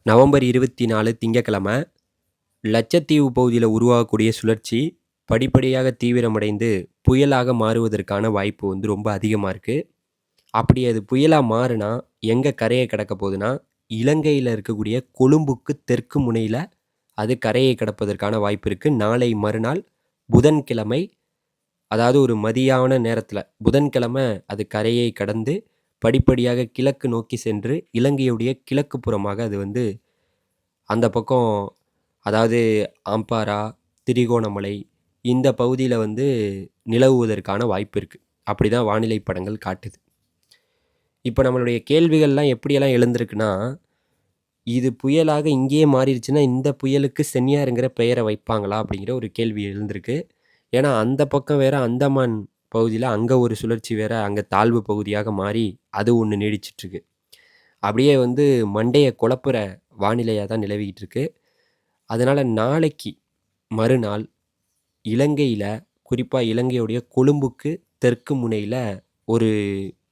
November 24 திங்கட்கிழமை லட்சத்தீவு பகுதியில் உருவாகக்கூடிய சுழற்சி படிப்படியாக தீவிரமடைந்து புயலாக மாறுவதற்கான வாய்ப்பு ரொம்ப அதிகமாக இருக்குது. அப்படி அது புயலாக மாறுனா எங்கே கரையை கடக்க போகுதுன்னா, இலங்கையில் இருக்கக்கூடிய கொழும்புக்கு தெற்கு முனையில் அது கரையை கடப்பதற்கான வாய்ப்பு இருக்குது. நாளை மறுநாள் புதன்கிழமை, அதாவது ஒரு மதியான நேரத்தில் புதன்கிழமை அது கரையை கடந்து படிப்படியாக கிழக்கு நோக்கி சென்று இலங்கையுடைய கிழக்கு புறமாக அது அந்த பக்கம், அதாவது ஆம்பாரா, திரிகோணமலை இந்த பகுதியில் நிலவுவதற்கான வாய்ப்பு இருக்குது. அப்படி தான் வானிலை படங்கள் காட்டுது. இப்போ நம்மளுடைய கேள்விகள்லாம் எப்படியெல்லாம் எழுந்திருக்குன்னா, இது புயலாக இங்கேயே மாறிடுச்சுன்னா இந்த புயலுக்கு சென்னியாருங்கிற பெயரை வைப்பாங்களா அப்படிங்கிற ஒரு கேள்வி எழுந்திருக்கு. ஏன்னா அந்த பக்கம் வேற அந்தமான் பகுதியில் அங்கே ஒரு சுழற்சி வேற அங்கே தாழ்வு பகுதியாக மாறி அது ஒன்று நீடிச்சிட்ருக்கு. அப்படியே மண்டையை குழப்புற வானிலையாக தான் நிலவிக்கிட்டு இருக்கு. அதனால் நாளைக்கு மறுநாள் இலங்கையில், குறிப்பாக இலங்கையுடைய கொழும்புக்கு தெற்கு முனையில் ஒரு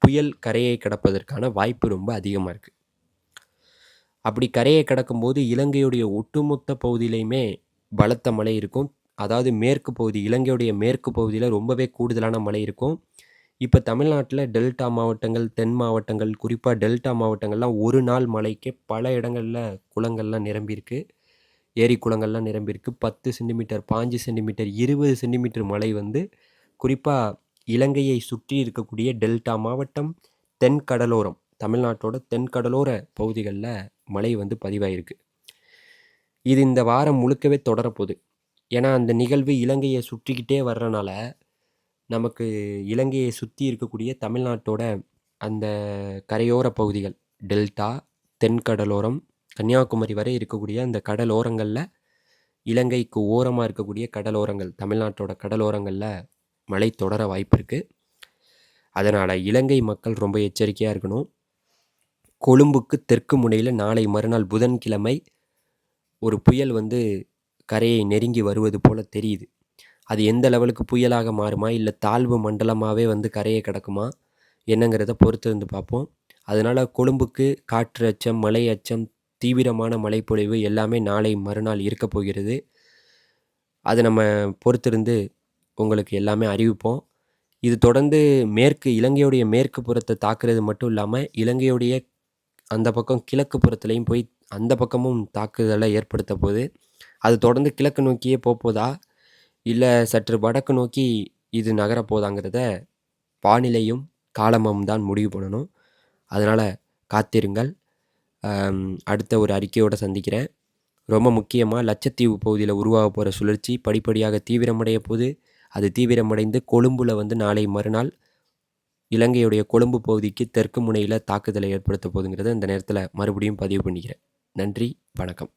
புயல் கரையை கடப்பதற்கான வாய்ப்பு ரொம்ப அதிகமாக இருக்குது. அப்படி கரையை கடக்கும்போது இலங்கையுடைய ஒட்டுமொத்த பகுதியிலையுமே பலத்த மழை இருக்கும். அதாவது மேற்கு பகுதி, இலங்கையுடைய மேற்கு பகுதியில் ரொம்பவே கூடுதலான மழை இருக்கும். இப்போ தமிழ்நாட்டில் டெல்டா மாவட்டங்கள், தென் மாவட்டங்கள், குறிப்பாக டெல்டா மாவட்டங்கள்லாம் ஒரு நாள் மழைக்கே பல இடங்களில் குளங்கள்லாம் நிரம்பியிருக்கு. ஏரி குளங்கள்லாம் நிரம்பியிருக்கு. 10 சென்டிமீட்டர், 5 சென்டிமீட்டர், 20 சென்டிமீட்டர் மழை குறிப்பாக இலங்கையை சுற்றி இருக்கக்கூடிய டெல்டா மாவட்டம், தென் கடலோரம், தமிழ்நாட்டோட தென் கடலோர பகுதிகளில் மழை பதிவாயிருக்கு. இது இந்த வாரம் முழுக்கவே தொடரப்போகுது. ஏன்னா அந்த நிகழ்வு இலங்கையை சுற்றிக்கிட்டே வர்றனால நமக்கு இலங்கையை சுற்றி இருக்கக்கூடிய தமிழ்நாட்டோட அந்த கரையோர பகுதிகள், டெல்டா, தென் கடலோரம், கன்னியாகுமரி வரை இருக்கக்கூடிய அந்த கடலோரங்களில், இலங்கைக்கு ஓரமாக இருக்கக்கூடிய கடலோரங்கள், தமிழ்நாட்டோட கடலோரங்களில் மழை தொடர வாய்ப்பு இருக்குது. அதனால் இலங்கை மக்கள் ரொம்ப எச்சரிக்கையாக இருக்கணும். கொழும்புக்கு தெற்கு முனையில் நாளை மறுநாள் புதன்கிழமை ஒரு புயல் கரையை நெருங்கி வருவது போல் தெரியுது. அது எந்த லெவலுக்கு புயலாக மாறுமா, இல்லை தாழ்வு மண்டலமாகவே கரையை கடக்குமா என்னங்கிறத பொறுத்து பார்ப்போம். அதனால் கொழும்புக்கு காற்று அச்சம், மழை அச்சம், தீவிரமான மழைப்பொழிவு எல்லாமே நாளை மறுநாள் இருக்க போகிறது. அதை நம்ம பொறுத்திருந்து உங்களுக்கு எல்லாமே அறிவிப்போம். இது தொடர்ந்து இலங்கையுடைய மேற்கு புறத்தை தாக்குறது மட்டும் இல்லாமல் இலங்கையுடைய அந்த பக்கம் கிழக்கு புறத்துலையும் போய் அந்த பக்கமும் தாக்குதலை ஏற்படுத்த போகுது. அது தொடர்ந்து கிழக்கு நோக்கியே போதா, இல்லை சற்று வடக்கு நோக்கி இது நகரப்போதாங்கிறத வானிலையும் காலமும் தான் முடிவு பண்ணணும். அதனால் காத்திருங்கள். அடுத்த ஒரு அறிக்கையோடு சந்திக்கிறேன். ரொம்ப முக்கியமாக லட்சத்தீவு பகுதியில் உருவாக போகிற சுழற்சி படிப்படியாக தீவிரமடைய போது, அது தீவிரமடைந்து கொழும்பில் நாளை மறுநாள் இலங்கையுடைய கொழும்பு பகுதிக்கு தெற்கு முனையில் தாக்குதலை ஏற்படுத்த போகுதுங்கிறத இந்த நேரத்தில் மறுபடியும் பதிவு பண்ணிக்கிறேன். நன்றி, வணக்கம்.